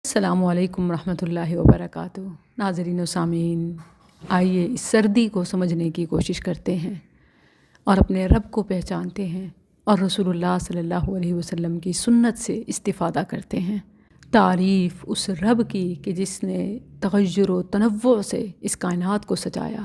السلام علیکم ورحمۃ اللہ وبرکاتہ۔ ناظرین و سامعین، آئیے اس سردی کو سمجھنے کی کوشش کرتے ہیں اور اپنے رب کو پہچانتے ہیں اور رسول اللہ صلی اللہ علیہ وسلم کی سنت سے استفادہ کرتے ہیں۔ تعریف اس رب کی کہ جس نے تغیر و تنوع سے اس کائنات کو سجایا۔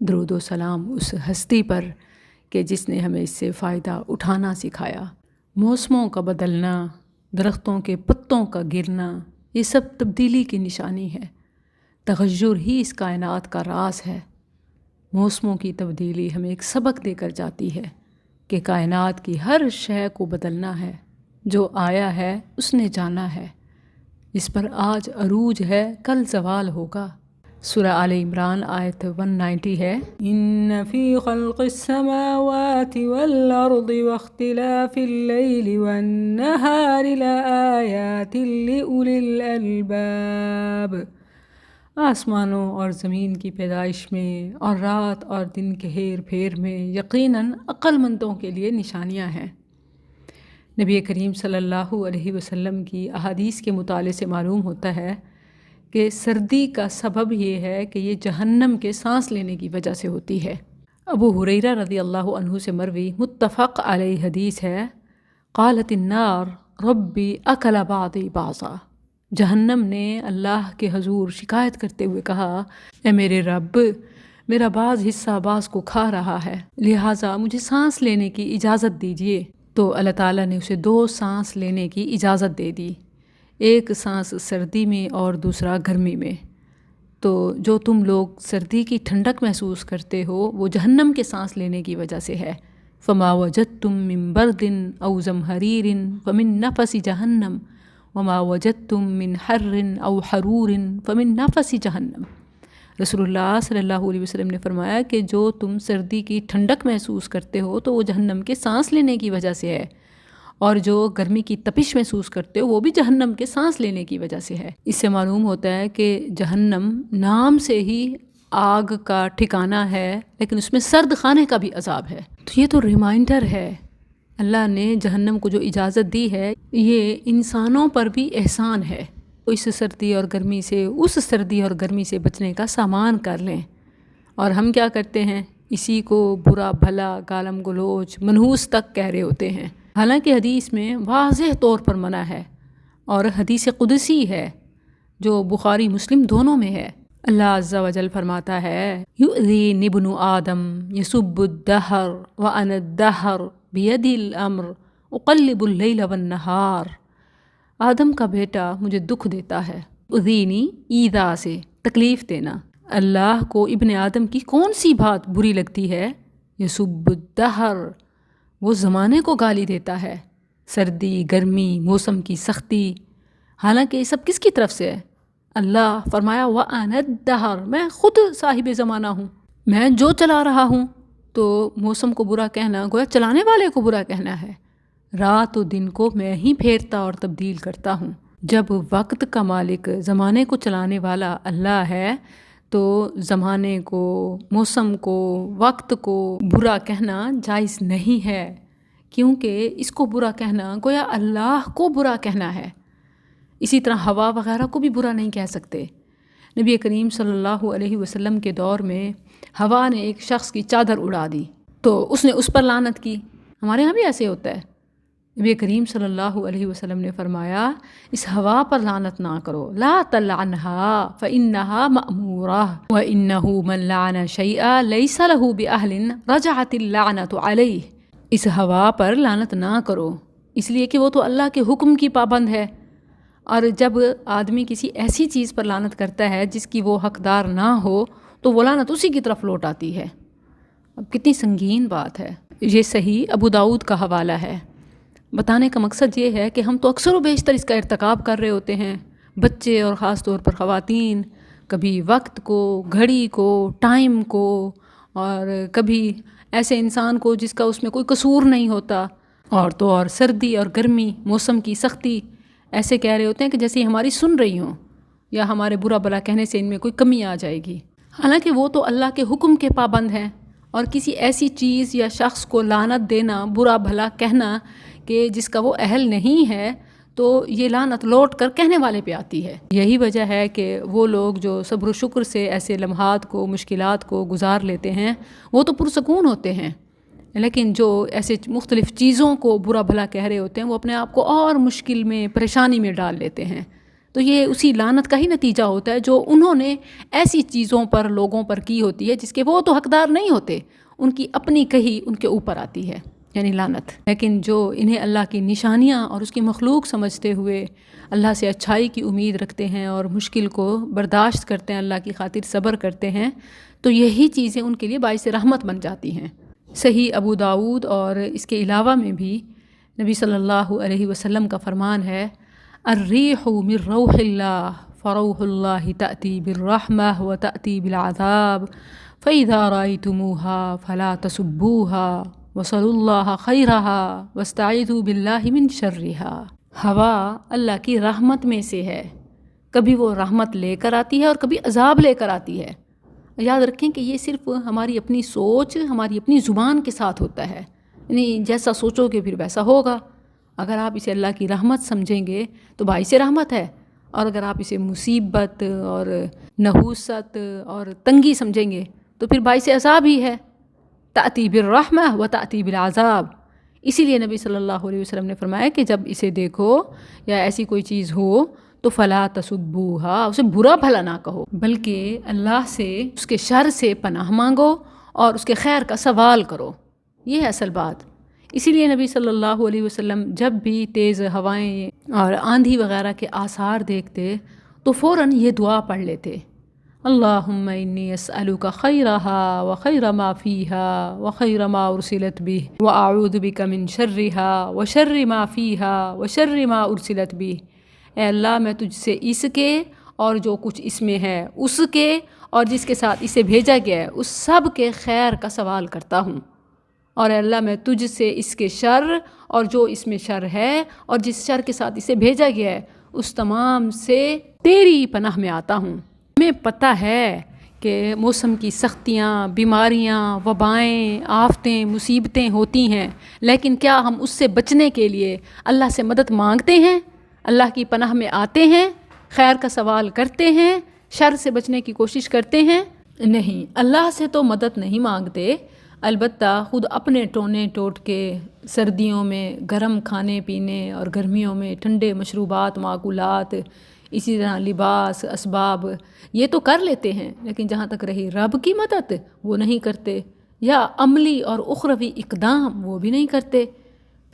درود و سلام اس ہستی پر کہ جس نے ہمیں اس سے فائدہ اٹھانا سکھایا۔ موسموں کا بدلنا، درختوں کے پتوں کا گرنا، یہ سب تبدیلی کی نشانی ہے۔ تغیر ہی اس کائنات کا راز ہے۔ موسموں کی تبدیلی ہمیں ایک سبق دے کر جاتی ہے کہ کائنات کی ہر شے کو بدلنا ہے۔ جو آیا ہے اس نے جانا ہے، جس پر آج عروج ہے کل زوال ہوگا۔ سورہ آل عمران آیت 190 ہے، ان فی خلق السماوات والارض واختلاف اللیل والنہار لآیات لأولی الالباب۔ آسمانوں اور زمین کی پیدائش میں اور رات اور دن کے ہیر پھیر میں یقیناً عقل مندوں کے لیے نشانیاں ہیں۔ نبی کریم صلی اللہ علیہ وسلم کی احادیث کے مطالعے سے معلوم ہوتا ہے کہ سردی کا سبب یہ ہے کہ یہ جہنم کے سانس لینے کی وجہ سے ہوتی ہے۔ ابو ہریرہ رضی اللہ عنہ سے مروی متفق علیہ حدیث ہے، قالت النار ربی اکل بعضی بعضا۔ جہنم نے اللہ کے حضور شکایت کرتے ہوئے کہا، اے میرے رب، میرا بعض حصہ بعض کو کھا رہا ہے، لہٰذا مجھے سانس لینے کی اجازت دیجیے۔ تو اللہ تعالیٰ نے اسے 2 سانس لینے کی اجازت دے دی، ایک سانس سردی میں اور دوسرا گرمی میں۔ تو جو تم لوگ سردی کی ٹھنڈک محسوس کرتے ہو وہ جہنم کے سانس لینے کی وجہ سے ہے۔ فما وجدتم من برد او زمہریر فمن نفس جہنم وما وجدتم من حر او حرور فمن نفس جہنم۔ رسول اللہ صلی اللہ علیہ وسلم نے فرمایا کہ جو تم سردی کی ٹھنڈک محسوس کرتے ہو تو وہ جہنم کے سانس لینے کی وجہ سے ہے، اور جو گرمی کی تپش محسوس کرتے ہو وہ بھی جہنم کے سانس لینے کی وجہ سے ہے۔ اس سے معلوم ہوتا ہے کہ جہنم نام سے ہی آگ کا ٹھکانہ ہے، لیکن اس میں سرد خانے کا بھی عذاب ہے۔ تو یہ تو ریمائنڈر ہے، اللہ نے جہنم کو جو اجازت دی ہے یہ انسانوں پر بھی احسان ہے۔ اس سردی اور گرمی سے، اس سردی اور گرمی سے بچنے کا سامان کر لیں۔ اور ہم کیا کرتے ہیں؟ اسی کو برا بھلا، گالم گلوچ، منحوس تک کہہ رہے ہوتے ہیں، حالانکہ حدیث میں واضح طور پر منع ہے، اور حدیث قدسی ہے جو بخاری مسلم دونوں میں ہے۔ اللہ عز و جل فرماتا ہے، یؤذینی ابن آدم یسب الدہر وانا الدہر بیدی الامر اقلب اللیل والنہار۔ آدم کا بیٹا مجھے دکھ دیتا ہے۔ اذینی ایذا سے تکلیف دینا۔ اللہ کو ابن آدم کی کون سی بات بری لگتی ہے؟ یسب الدہر، وہ زمانے کو گالی دیتا ہے، سردی، گرمی، موسم کی سختی، حالانکہ یہ سب کس کی طرف سے ہے؟ اللہ فرمایا وَأَنَا الدَّهْرُ، میں خود صاحب زمانہ ہوں، میں جو چلا رہا ہوں۔ تو موسم کو برا کہنا گویا چلانے والے کو برا کہنا ہے۔ رات و دن کو میں ہی پھیرتا اور تبدیل کرتا ہوں۔ جب وقت کا مالک، زمانے کو چلانے والا اللہ ہے تو زمانے کو، موسم کو، وقت کو برا کہنا جائز نہیں ہے، کیونکہ اس کو برا کہنا گویا اللہ کو برا کہنا ہے۔ اسی طرح ہوا وغیرہ کو بھی برا نہیں کہہ سکتے۔ نبی کریم صلی اللہ علیہ وسلم کے دور میں ہوا نے ایک شخص کی چادر اڑا دی تو اس نے اس پر لعنت کی۔ ہمارے ہاں بھی ایسے ہوتا ہے۔ نبی کریم صلی اللہ علیہ وسلم نے فرمایا، اس ہوا پر لعنت نہ کرو، لا تلعنها فإنها مأمورة وإنه من لعن شيئا ليس له بأهل رجعت اللعنة عليه۔ اس ہوا پر لعنت نہ کرو، اس لیے کہ وہ تو اللہ کے حکم کی پابند ہے، اور جب آدمی کسی ایسی چیز پر لعنت کرتا ہے جس کی وہ حقدار نہ ہو تو وہ لعنت اسی کی طرف لوٹ آتی ہے۔ اب کتنی سنگین بات ہے۔ یہ صحیح ابو داؤد کا حوالہ ہے۔ بتانے کا مقصد یہ ہے کہ ہم تو اکثر و بیشتر اس کا ارتکاب کر رہے ہوتے ہیں، بچے اور خاص طور پر خواتین، کبھی وقت کو، گھڑی کو، ٹائم کو، اور کبھی ایسے انسان کو جس کا اس میں کوئی قصور نہیں ہوتا، اور تو اور سردی اور گرمی، موسم کی سختی، ایسے کہہ رہے ہوتے ہیں کہ جیسے ہماری سن رہی ہوں، یا ہمارے برا بھلا کہنے سے ان میں کوئی کمی آ جائے گی، حالانکہ وہ تو اللہ کے حکم کے پابند ہیں۔ اور کسی ایسی چیز یا شخص کو لعنت دینا، برا بھلا کہنا کہ جس کا وہ اہل نہیں ہے، تو یہ لعنت لوٹ کر کہنے والے پہ آتی ہے۔ یہی وجہ ہے کہ وہ لوگ جو صبر و شکر سے ایسے لمحات کو، مشکلات کو گزار لیتے ہیں، وہ تو پرسکون ہوتے ہیں، لیکن جو ایسے مختلف چیزوں کو برا بھلا کہہ رہے ہوتے ہیں وہ اپنے آپ کو اور مشکل میں، پریشانی میں ڈال لیتے ہیں۔ تو یہ اسی لعنت کا ہی نتیجہ ہوتا ہے جو انہوں نے ایسی چیزوں پر، لوگوں پر کی ہوتی ہے جس کے وہ تو حقدار نہیں ہوتے، ان کی اپنی کہی ان کے اوپر آتی ہے، یعنی لعنت۔ لیکن جو انہیں اللہ کی نشانیاں اور اس کی مخلوق سمجھتے ہوئے اللہ سے اچھائی کی امید رکھتے ہیں اور مشکل کو برداشت کرتے ہیں، اللہ کی خاطر صبر کرتے ہیں، تو یہی چیزیں ان کے لیے باعث رحمت بن جاتی ہیں۔ صحیح ابو داؤد اور اس کے علاوہ میں بھی نبی صلی اللہ علیہ وسلم کا فرمان ہے، الریح من روح اللہ فروح اللہ تأتی بالرحمہ وتأتی بالعذاب فإذا رأيتموها فلا تسبوها وصلوا اللہ خیرہا واستعیذوا باللہ من شرہا۔ ہوا اللہ کی رحمت میں سے ہے، کبھی وہ رحمت لے کر آتی ہے اور کبھی عذاب لے کر آتی ہے۔ یاد رکھیں کہ یہ صرف ہماری اپنی سوچ، ہماری اپنی زبان کے ساتھ ہوتا ہے، یعنی جیسا سوچو گے پھر ویسا ہوگا۔ اگر آپ اسے اللہ کی رحمت سمجھیں گے تو باعث رحمت ہے، اور اگر آپ اسے مصیبت اور نحوست اور تنگی سمجھیں گے تو پھر باعث عذاب ہی ہے۔ تأتی بالرحمہ و تأتی بالعذاب۔ اسی لیے نبی صلی اللہ علیہ وسلم نے فرمایا کہ جب اسے دیکھو یا ایسی کوئی چیز ہو تو فلا تسبوہا، اسے برا بھلا نہ کہو، بلکہ اللہ سے اس کے شر سے پناہ مانگو اور اس کے خیر کا سوال کرو۔ یہ ہے اصل بات۔ اسی لیے نبی صلی اللہ علیہ وسلم جب بھی تیز ہوائیں اور آندھی وغیرہ کے آثار دیکھتے تو فوراً یہ دعا پڑھ لیتے، اللہم انی اسألک خیرہا وخیر ما فیہا وخیر ما ارسلت بہ واعوذ بک من شرہا وشر ما فیہا وشر ما ارسلت بہ۔ اے اللہ، میں تجھ سے اس کے اور جو کچھ اس میں ہے، اس کے اور جس کے ساتھ اسے بھیجا گیا ہے، اس سب کے خیر کا سوال کرتا ہوں، اور اے اللہ میں تجھ سے اس کے شر اور جو اس میں شر ہے اور جس شر کے ساتھ اسے بھیجا گیا ہے اس تمام سے تیری پناہ میں آتا ہوں۔ ہمیں پتہ ہے کہ موسم کی سختیاں، بیماریاں، وبائیں، آفتیں، مصیبتیں ہوتی ہیں، لیکن کیا ہم اس سے بچنے کے لیے اللہ سے مدد مانگتے ہیں؟ اللہ کی پناہ میں آتے ہیں، خیر کا سوال کرتے ہیں، شر سے بچنے کی کوشش کرتے ہیں؟ نہیں، اللہ سے تو مدد نہیں مانگتے، البتہ خود اپنے ٹونے ٹوٹ کے سردیوں میں گرم کھانے پینے اور گرمیوں میں ٹھنڈے مشروبات، معقولات، اسی طرح لباس، اسباب، یہ تو کر لیتے ہیں، لیکن جہاں تک رہی رب کی مدد وہ نہیں کرتے، یا عملی اور اخروی اقدام وہ بھی نہیں کرتے۔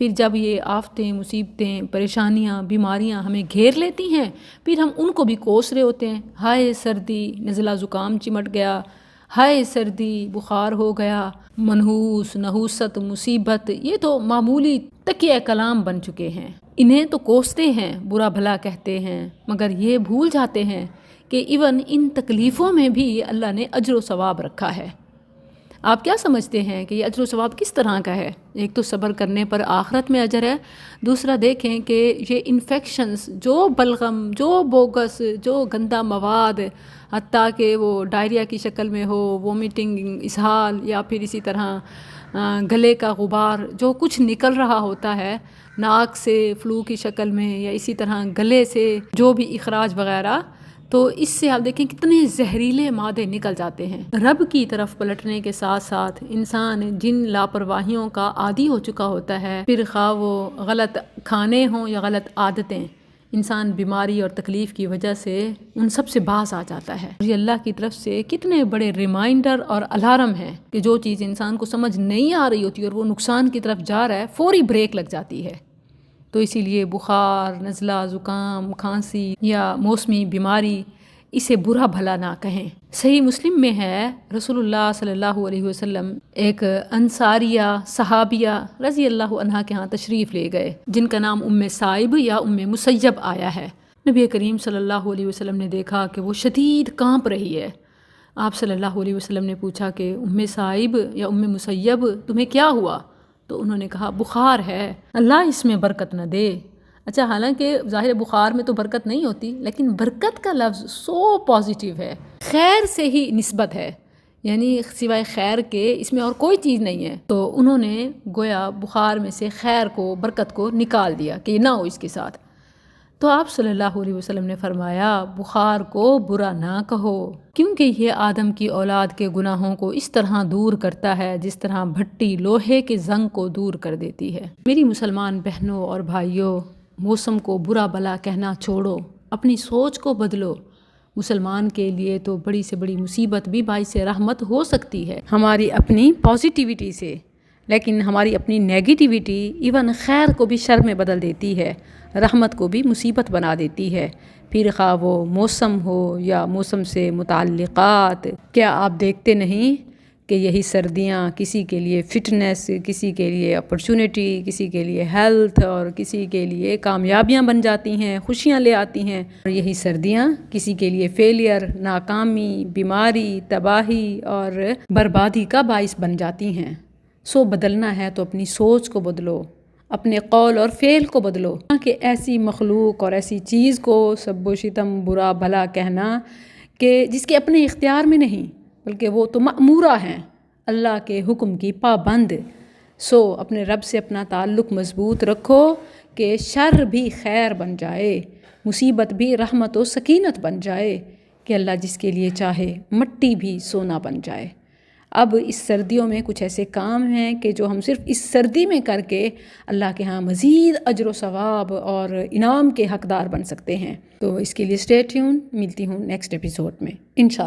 پھر جب یہ آفتیں، مصیبتیں، پریشانیاں، بیماریاں ہمیں گھیر لیتی ہیں، پھر ہم ان کو بھی کوس رہے ہوتے ہیں، ہائے سردی، نزلہ زکام چمٹ گیا، ہائے سردی، بخار ہو گیا، منحوس، نحوست، مصیبت، یہ تو معمولی تکیہ کلام بن چکے ہیں۔ انہیں تو کوستے ہیں، برا بھلا کہتے ہیں، مگر یہ بھول جاتے ہیں کہ ایون ان تکلیفوں میں بھی اللہ نے اجر و ثواب رکھا ہے۔ آپ کیا سمجھتے ہیں کہ یہ اجر و ثواب کس طرح کا ہے؟ ایک تو صبر کرنے پر آخرت میں اجر ہے، دوسرا دیکھیں کہ یہ انفیکشنز، جو بلغم، جو بوگس، جو گندا مواد، حتیٰ کہ وہ ڈائریا کی شکل میں ہو، وومیٹنگ، اسہال، یا پھر اسی طرح گلے کا غبار جو کچھ نکل رہا ہوتا ہے ناک سے فلو کی شکل میں، یا اسی طرح گلے سے جو بھی اخراج وغیرہ، تو اس سے آپ دیکھیں کتنے زہریلے مادے نکل جاتے ہیں۔ رب کی طرف پلٹنے کے ساتھ ساتھ انسان جن لاپرواہیوں کا عادی ہو چکا ہوتا ہے، پھر خواہ وہ غلط کھانے ہوں یا غلط عادتیں، انسان بیماری اور تکلیف کی وجہ سے ان سب سے باز آ جاتا ہے۔ یہ اللہ کی طرف سے کتنے بڑے ریمائنڈر اور الارم ہیں کہ جو چیز انسان کو سمجھ نہیں آ رہی ہوتی اور وہ نقصان کی طرف جا رہا ہے، فوری بریک لگ جاتی ہے۔ تو اسی لیے بخار، نزلہ، زکام، کھانسی یا موسمی بیماری، اسے برا بھلا نہ کہیں۔ صحیح مسلم میں ہے، رسول اللہ صلی اللہ علیہ وسلم ایک انصاریہ صحابیہ رضی اللہ عنہا کے ہاں تشریف لے گئے، جن کا نام ام صائب یا ام مسیب آیا ہے۔ نبی کریم صلی اللہ علیہ وسلم نے دیکھا کہ وہ شدید کانپ رہی ہے۔ آپ صلی اللہ علیہ وسلم نے پوچھا کہ ام صائب یا ام مسیب تمہیں کیا ہوا؟ تو انہوں نے کہا بخار ہے، اللہ اس میں برکت نہ دے۔ اچھا، حالانکہ ظاہر بخار میں تو برکت نہیں ہوتی، لیکن برکت کا لفظ سو پازیٹیو ہے، خیر سے ہی نسبت ہے، یعنی سوائے خیر کے اس میں اور کوئی چیز نہیں ہے۔ تو انہوں نے گویا بخار میں سے خیر کو، برکت کو نکال دیا کہ یہ نہ ہو اس کے ساتھ۔ تو آپ صلی اللہ علیہ وسلم نے فرمایا بخار کو برا نہ کہو، کیونکہ یہ آدم کی اولاد کے گناہوں کو اس طرح دور کرتا ہے جس طرح بھٹی لوہے کے زنگ کو دور کر دیتی ہے۔ میری مسلمان بہنوں اور بھائیوں، موسم کو برا بلا کہنا چھوڑو، اپنی سوچ کو بدلو۔ مسلمان کے لیے تو بڑی سے بڑی مصیبت بھی باعث رحمت ہو سکتی ہے ہماری اپنی پازیٹیوٹی سے، لیکن ہماری اپنی نیگیٹیوٹی ایون خیر کو بھی شر میں بدل دیتی ہے، رحمت کو بھی مصیبت بنا دیتی ہے، پھر خواہ وہ موسم ہو یا موسم سے متعلقات۔ کیا آپ دیکھتے نہیں کہ یہی سردیاں کسی کے لیے فٹنس، کسی کے لیے اپرچونٹی، کسی کے لیے ہیلتھ اور کسی کے لیے کامیابیاں بن جاتی ہیں، خوشیاں لے آتی ہیں، اور یہی سردیاں کسی کے لیے فیلئر، ناکامی، بیماری، تباہی اور بربادی کا باعث بن جاتی ہیں۔ سو بدلنا ہے تو اپنی سوچ کو بدلو، اپنے قول اور فعل کو بدلو، کہ ایسی مخلوق اور ایسی چیز کو سب و شتم برا بھلا کہنا کہ جس کے اپنے اختیار میں نہیں، بلکہ وہ تو مأمورہ ہیں، اللہ کے حکم کی پابند۔ سو اپنے رب سے اپنا تعلق مضبوط رکھو کہ شر بھی خیر بن جائے، مصیبت بھی رحمت و سکینت بن جائے، کہ اللہ جس کے لیے چاہے مٹی بھی سونا بن جائے۔ اب اس سردیوں میں کچھ ایسے کام ہیں کہ جو ہم صرف اس سردی میں کر کے اللہ کے ہاں مزید اجر و ثواب اور انعام کے حقدار بن سکتے ہیں۔ تو اس کے لیے اسٹے ٹیون، ملتی ہوں نیکسٹ ایپیسوڈ میں انشاءاللہ۔